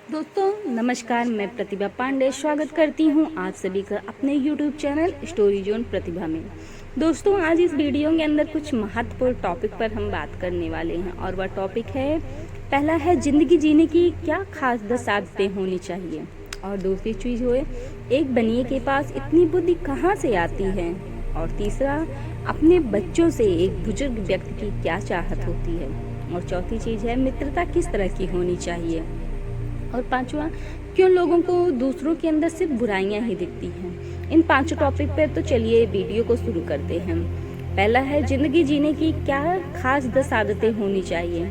दोस्तों नमस्कार, मैं प्रतिभा पांडे स्वागत करती हूं आप सभी का अपने YouTube चैनल स्टोरी जोन प्रतिभा में। दोस्तों आज इस वीडियो के अंदर कुछ महत्वपूर्ण टॉपिक पर हम बात करने वाले हैं और वह टॉपिक है, पहला है ज़िंदगी जीने की क्या खास 10 आदतें होनी चाहिए, और दूसरी चीज़ हुए एक बनिए के पास इतनी बुद्धि कहाँ से आती है, और तीसरा अपने बच्चों से एक बुजुर्ग व्यक्ति की क्या चाहत होती है, और चौथी चीज़ है मित्रता किस तरह की होनी चाहिए, और पांचवा क्यों लोगों को दूसरों के अंदर सिर्फ बुराइयां ही दिखती हैं। इन पांचों टॉपिक पर तो चलिए वीडियो को शुरू करते हैं। पहला है जिंदगी जीने की क्या खास 10 आदतें होनी चाहिए।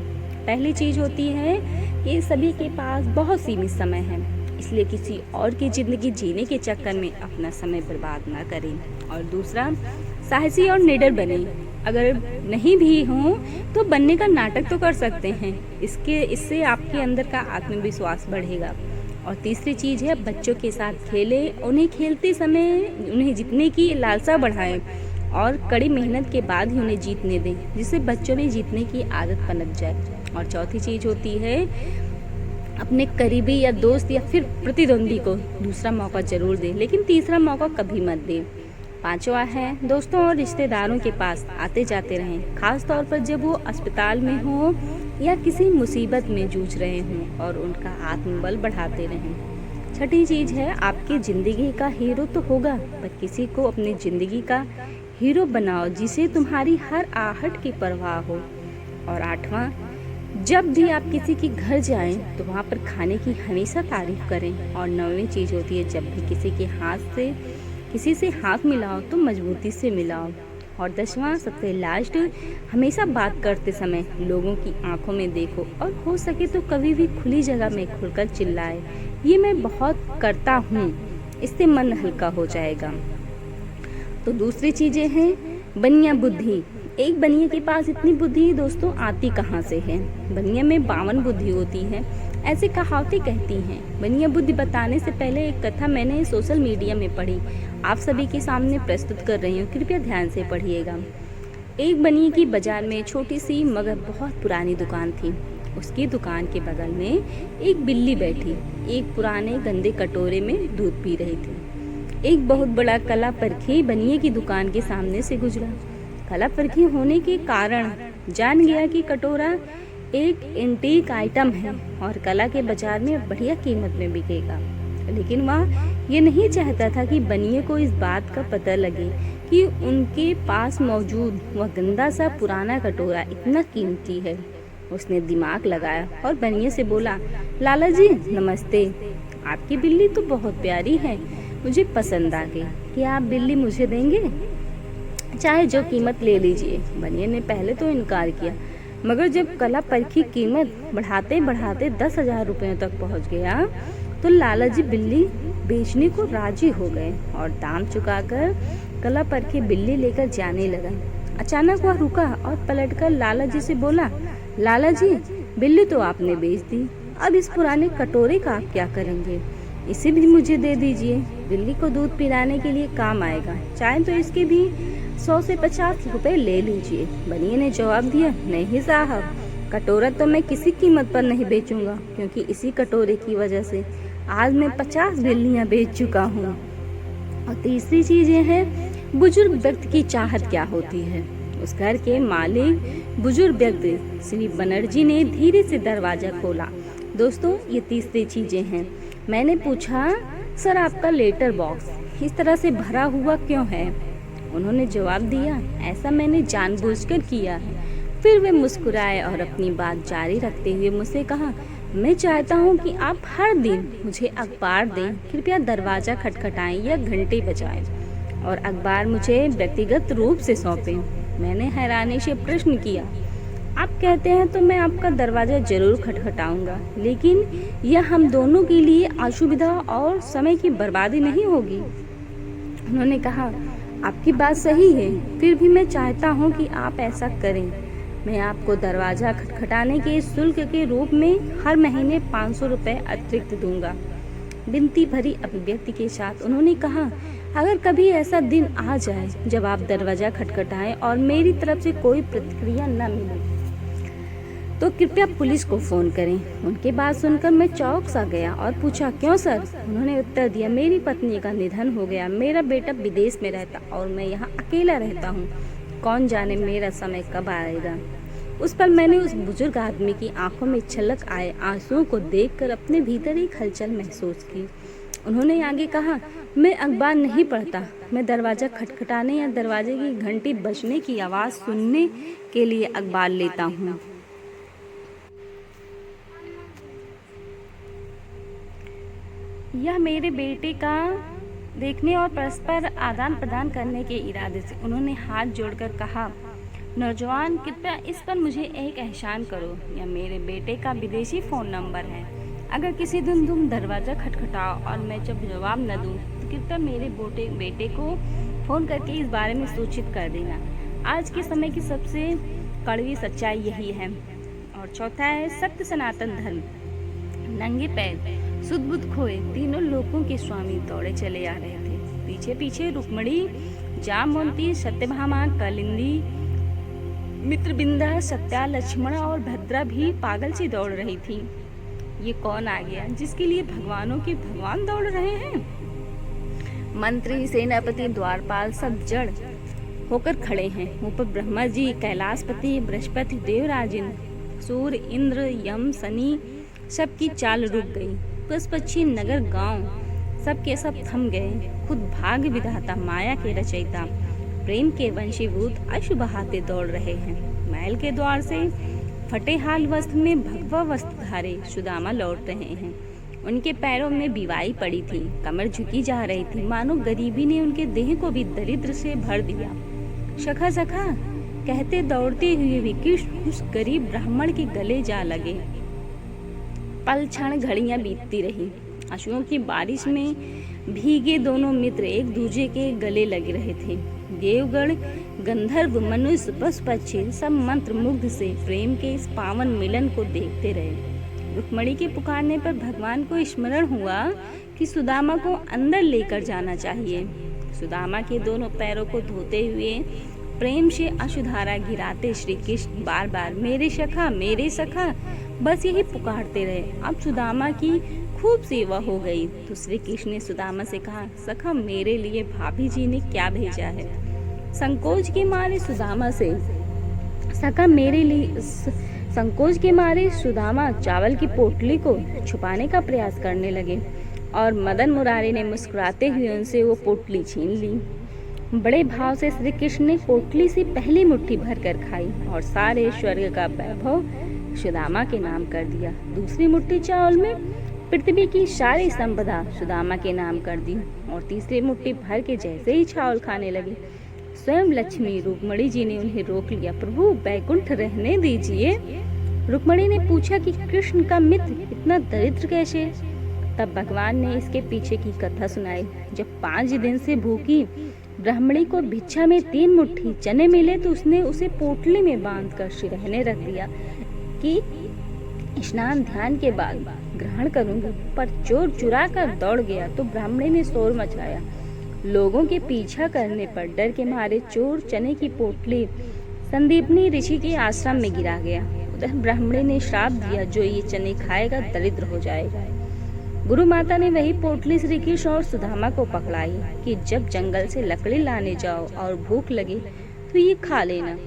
पहली चीज होती है कि सभी के पास बहुत सीमित समय है, इसलिए किसी और की जिंदगी जीने के चक्कर में अपना समय बर्बाद ना करें। और दूसरा, साहसी और निडर बने, अगर नहीं भी हो तो बनने का नाटक तो कर सकते हैं, इससे आपके अंदर का आत्मविश्वास बढ़ेगा। और तीसरी चीज़ है बच्चों के साथ खेलें, उन्हें खेलते समय उन्हें जीतने की लालसा बढ़ाएं और कड़ी मेहनत के बाद ही उन्हें जीतने दें, जिससे बच्चों में जीतने की आदत पनप जाए। और चौथी चीज़ होती है अपने करीबी या दोस्त या फिर प्रतिद्वंदी को दूसरा मौका जरूर दें, लेकिन तीसरा मौका कभी मत दें। पांचवा है दोस्तों और रिश्तेदारों के पास आते जाते रहें, खास तौर पर जब वो अस्पताल में हो या किसी मुसीबत में जूझ रहे हों, और उनका आत्मबल बढ़ाते रहें। छठी चीज है आपकी जिंदगी का हीरो तो होगा, पर किसी को अपनी जिंदगी का हीरो बनाओ जिसे तुम्हारी हर आहट की परवाह हो। और आठवां, जब भी आप किसी के घर जाएं तो वहाँ पर खाने की हमेशा तारीफ करें। और नौवीं चीज होती है जब भी किसी से हाथ मिलाओ तो मजबूती से मिलाओ। और 10वां सबसे लास्ट, हमेशा बात करते समय लोगों की आंखों में देखो, और हो सके तो कभी भी खुली जगह में खुलकर चिल्लाए, ये मैं बहुत करता हूँ, इससे मन हल्का हो जाएगा। तो दूसरी चीजें हैं बनिया बुद्धि। एक बनिए के पास इतनी बुद्धि दोस्तों आती कहाँ से है। बनिया में 52 बुद्धि होती है, ऐसे कहावतें कहती हैं। बनिया बुद्धि बताने से पहले एक कथा मैंने सोशल मीडिया में पढ़ी, आप सभी के सामने प्रस्तुत कर रही हूँ, कृपया ध्यान से पढ़िएगा। एक बनिए की बाजार में छोटी सी मगर बहुत पुरानी दुकान थी। उसकी दुकान के बगल में एक बिल्ली बैठी एक पुराने गंदे कटोरे में दूध पी रही थी। एक बहुत बड़ा कला परखी बनिए की दुकान के सामने से गुजरा। कला परखी होने के कारण जान गया कि कटोरा एक एंटीक आइटम है और कला के बाजार में बढ़िया कीमत में बिकेगा। लेकिन वह ये नहीं चाहता था कि बनिए को इस बात का पता लगे कि उनके पास मौजूद वह गंदा सा पुराना कटोरा इतना कीमती है। उसने दिमाग लगाया और बनिए से बोला, लाला जी नमस्ते, आपकी बिल्ली तो बहुत प्यारी है, मुझे पसंद आ गई, क्या आप बिल्ली मुझे देंगे? चाहे जो कीमत ले लीजिए। बनिए ने पहले तो इनकार किया, मगर जब कला परखी कीमत बढ़ाते बढ़ाते 10,000 रुपयों तक पहुंच गया तो लाला जी बिल्ली बेचने को राजी हो गए और दाम चुकाकर कला परखी बिल्ली लेकर जाने लगा। अचानक वह रुका और पलटकर लाला जी से बोला, लाला जी बिल्ली तो आपने बेच दी, अब इस पुराने कटोरे का आप क्या करेंगे? इसे भी मुझे दे दीजिए, बिल्ली को दूध पिलाने के लिए काम आएगा, चाहे तो इसके भी 100 से 50 रुपए ले लीजिए। बनिए ने जवाब दिया, नहीं साहब, कटोरा तो मैं किसी कीमत पर नहीं बेचूंगा, क्योंकि इसी कटोरे की वजह से आज मैं 50 बिल्लियां बेच चुका हूँ। और तीसरी चीज ये है बुजुर्ग व्यक्ति की चाहत क्या होती है। उस घर के मालिक बुजुर्ग व्यक्ति श्री बनर्जी ने धीरे से दरवाजा खोला। दोस्तों ये तीसरी चीजें हैं। मैंने पूछा, सर आपका लेटर बॉक्स इस तरह से भरा हुआ क्यों है? उन्होंने जवाब दिया, ऐसा मैंने जानबूझकर किया है। फिर वे मुस्कुराए और अपनी बात जारी रखते हुए मुझसे कहा, मैं चाहता हूँ कि आप हर दिन मुझे अखबार दें, कृपया दरवाजा खटखटाएं या घंटे बजाएं, और अखबार मुझे व्यक्तिगत रूप से सौंपें। मैंने हैरानी से प्रश्न किया, आप कहते हैं तो मैं आपका दरवाजा जरूर खटखटाऊंगा, लेकिन यह हम दोनों के लिए असुविधा और समय की बर्बादी नहीं होगी? उन्होंने कहा, आपकी बात सही है, फिर भी मैं चाहता हूँ कि आप ऐसा करें। मैं आपको दरवाजा खटखटाने के शुल्क के रूप में हर महीने 500 रुपए अतिरिक्त दूंगा। विनती भरी अभिव्यक्ति के साथ उन्होंने कहा, अगर कभी ऐसा दिन आ जाए जब आप दरवाजा खटखटाएं और मेरी तरफ से कोई प्रतिक्रिया न मिले तो कृपया पुलिस को फ़ोन करें। उनकी बात सुनकर मैं चौंक सा गया और पूछा, क्यों सर? उन्होंने उत्तर दिया, मेरी पत्नी का निधन हो गया, मेरा बेटा विदेश में रहता और मैं यहाँ अकेला रहता हूँ। कौन जाने मेरा समय कब आएगा। उस पर मैंने उस बुजुर्ग आदमी की आंखों में छलक आए आंसुओं को देखकर अपने भीतर एक हलचल महसूस की। उन्होंने आगे कहा, मैं अखबार नहीं पढ़ता, मैं दरवाज़ा खटखटाने या दरवाजे की घंटी बजने की आवाज़ सुनने के लिए अखबार लेता हूँ। यह मेरे बेटे का देखने और परस्पर आदान प्रदान करने के इरादे से। उन्होंने हाथ जोड़कर कहा, नौजवान, कृपया इस पर मुझे एक एहसान करो। यह मेरे बेटे का विदेशी फ़ोन नंबर है। अगर किसी दिन तुम दरवाज़ा खटखटाओ और मैं जब जवाब न दूँ तो कृपया मेरे बेटे को फ़ोन करके इस बारे में सूचित कर देना। आज के समय की सबसे कड़वी सच्चाई यही है। और चौथा है, सत्य सनातन धर्म। नंगे पैर सुध बुध खोए तीनों लोगों के स्वामी दौड़े चले आ रहे थे। पीछे पीछे रुक्मणी, जामवंती, सत्यभामा, कालिंदी, मित्रबिंदा, सत्या, लक्ष्मणा और भद्रा भी पागल सी दौड़ रही थी। ये कौन आ गया जिसके लिए भगवानों के भगवान दौड़ रहे हैं? मंत्री, सेनापति, द्वारपाल सब जड़ होकर खड़े हैं। ऊपर ब्रह्मा जी, कैलाशपति, बृहस्पति, देवराजिंद्र, सूर्य, इंद्र, यम, शनि, सबकी चाल रुक गई। पशु पक्षी, नगर, गांव सब के सब थम गए। खुद भाग्य विधाता, माया के रचयिता, प्रेम के वंशीभूत अश्रु बहाते दौड़ रहे हैं। महल के द्वार से फटे हाल वस्त्र में भगवा वस्त्रधारी सुदामा लौट रहे हैं। उनके पैरों में बीवाई पड़ी थी, कमर झुकी जा रही थी, मानो गरीबी ने उनके देह को भी दरिद्र से भर दिया। सखा सखा कहते दौड़ते हुए भी कृष्ण उस गरीब ब्राह्मण के गले जा लगे। पल क्षण घड़ियां बीतती रही। आंसुओं की बारिश में भीगे दोनों मित्र एक दूसरे के गले लग रहे थे। देवगण, गंधर्व, मनुष्य, पशु पक्षी सब मंत्र मुग्ध से प्रेम के इस पावन मिलन को देखते रहे। रुक्मणी के पुकारने पर भगवान को स्मरण हुआ कि सुदामा को अंदर लेकर जाना चाहिए। सुदामा के दोनों पैरों को धोते हुए प्रेम से अश्रुधारा गिराते श्री कृष्ण बार बार मेरे सखा बस यही पुकारते रहे। अब सुदामा की खूब सेवा हो गई तो श्री कृष्ण ने सुदामा से कहा, सखा, मेरे लिए भाभी जी ने क्या भेजा है? संकोच के मारे सुदामा चावल की पोटली को छुपाने का प्रयास करने लगे और मदन मुरारी ने मुस्कुराते हुए उनसे वो पोटली छीन ली। बड़े भाव से श्री कृष्ण ने पोटली से पहली मुट्ठी भर कर खाई और सारे स्वर्ग का वैभव सुदामा के नाम कर दिया। दूसरी मुट्ठी चावल में पृथ्वी की सारी संपदा सुदामा के नाम कर दी और तीसरी मुट्ठी भर के जैसे ही चावल खाने लगे, स्वयं लक्ष्मी रुक्मणी जी ने उन्हें रोक लिया। प्रभु, बैकुंठ रहने दीजिए। रुक्मणी ने पूछा कि कृष्ण का मित्र इतना दरिद्र कैसे? तब भगवान ने इसके पीछे की कथा सुनाई। जब 5 दिन से भूखी ब्राह्मणी को भिक्षा में 3 मुट्ठी चने मिले तो उसने उसे पोटली में बांधकर सिरहने रख दिया कि स्नान ध्यान के बाद ग्रहण करूंगी। पर चोर चुरा कर दौड़ गया तो ब्राह्मणी ने शोर मचाया। लोगों के पीछा करने पर डर के मारे चोर चने की पोटली संदीपनी ऋषि के आश्रम में गिरा गया। उधर ब्राह्मणी ने श्राप दिया, जो ये चने खाएगा दरिद्र हो जाएगा। गुरु माता ने वही पोटली श्री कृष्ण और सुदामा को पकड़ाई कि जब जंगल से लकड़ी लाने जाओ और भूख लगे तो ये खा लेना।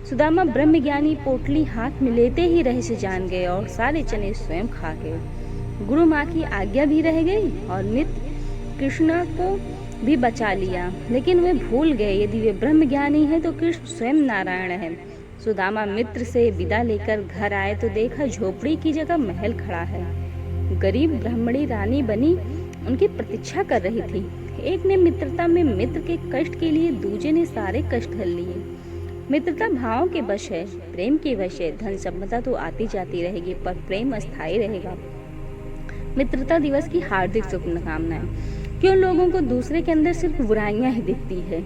सुदामा ब्रह्मज्ञानी पोटली हाथ में लेते ही रहस्य जान गए और सारे चने स्वयं खा गए। गुरु माँ की आज्ञा भी रह गई और मित्र कृष्ण को भी बचा लिया, लेकिन वे भूल गए यदि वे ब्रह्मज्ञानी हैं तो कृष्ण स्वयं नारायण है। सुदामा मित्र से विदा लेकर घर आए तो देखा झोपड़ी की जगह महल खड़ा है। गरीब ब्राह्मणी रानी बनी उनकी प्रतीक्षा कर रही थी। एक ने मित्रता में मित्र के कष्ट के लिए दूजे ने सारे कष्ट हल लिए। मित्रता भावों के वश है, प्रेम के वश है। धन संपदा तो आती जाती रहेगी पर प्रेम अस्थायी रहेगा। मित्रता दिवस की हार्दिक शुभकामनाएं। क्यों लोगों को दूसरे के अंदर सिर्फ बुराइयां ही दिखती है?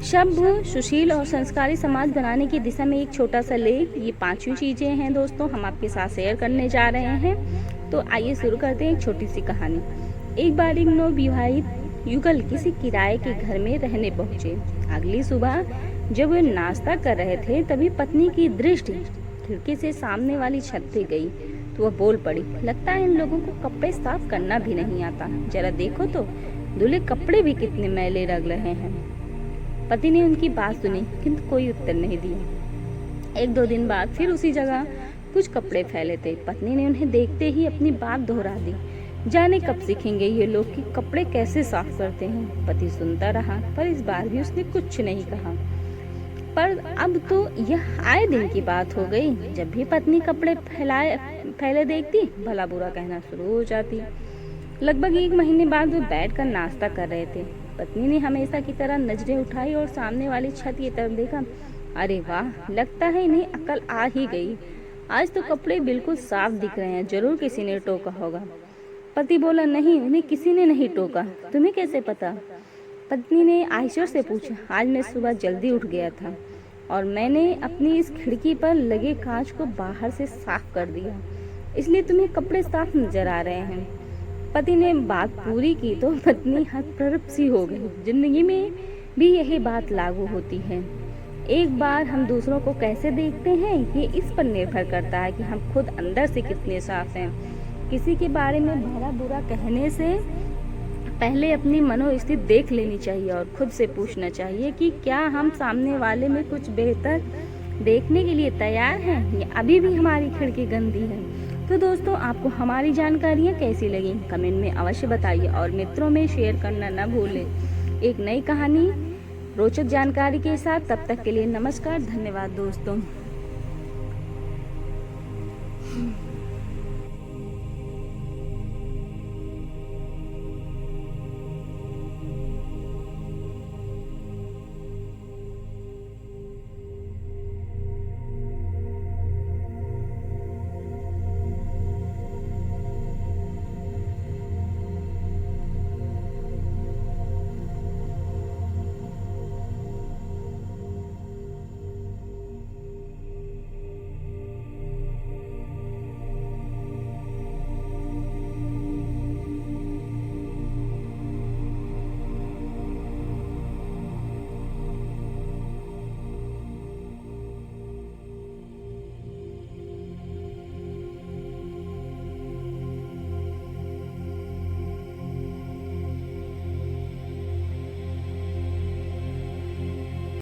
सभ्य, सुशील और संस्कारी समाज बनाने की दिशा में एक छोटा सा लेख। ये 5 चीजें हैं दोस्तों, हम आपके साथ शेयर करने जा रहे हैं। तो आइए शुरू करते हैं एक छोटी सी कहानी। एक बार एक नवविवाहित युगल किसी किराए के घर में रहने पहुंचे। अगली सुबह जब वे नाश्ता कर रहे थे तभी पत्नी की दृष्टि खिड़की से सामने वाली छत पे गई तो वह बोल पड़ी, लगता है इन लोगों को कपड़े साफ करना भी नहीं आता। जरा देखो तो धुले कपड़े भी कितने मैले लग रहे हैं। पति ने उनकी बात सुनी किंतु कोई उत्तर नहीं दिया। 1-2 दिन बाद फिर उसी जगह कुछ कपड़े फैले थे। पत्नी ने उन्हें देखते ही अपनी बात दोहरा दी, जाने कब सीखेंगे ये लोग कि कपड़े कैसे साफ करते हैं। पति सुनता रहा पर इस बार भी उसने कुछ नहीं कहा। पर अब तो यह आए दिन की बात हो गई। जब भी पत्नी कपड़े फैले देखती भला बुरा कहना शुरू हो जाती। लगभग 1 महीने बाद वे बैठकर नाश्ता कर रहे थे। पत्नी ने हमेशा की तरह नजरें उठाई और सामने वाली छत की तरफ देखा। अरे वाह, लगता है इन्हें अकल आ ही गई। आज तो कपड़े बिल्कुल साफ दिख रहे हैं, जरूर किसी ने टोका होगा। पति बोला, नहीं, उन्हें किसी ने नहीं टोका। तुम्हें कैसे पता? पत्नी ने आयशर से पूछा। आज मैं सुबह जल्दी उठ गया था और मैंने अपनी इस खिड़की पर लगे कांच को बाहर से साफ कर दिया, इसलिए तुम्हें कपड़े साफ नजर आ रहे हैं। पति ने बात पूरी की तो पत्नी हतप्रभ सी हो गई। जिंदगी में भी यही बात लागू होती है। एक बार हम दूसरों को कैसे देखते हैं ये इस पर निर्भर करता है कि हम खुद अंदर से कितने साफ हैं। किसी के बारे में भला बुरा कहने से पहले अपनी मनोस्थिति देख लेनी चाहिए और खुद से पूछना चाहिए कि क्या हम सामने वाले में कुछ बेहतर देखने के लिए तैयार हैं या अभी भी हमारी खिड़की गंदी है। तो दोस्तों, आपको हमारी जानकारियाँ कैसी लगी कमेंट में अवश्य बताइए और मित्रों में शेयर करना न भूलें। एक नई कहानी रोचक जानकारी के साथ, तब तक के लिए नमस्कार, धन्यवाद दोस्तों।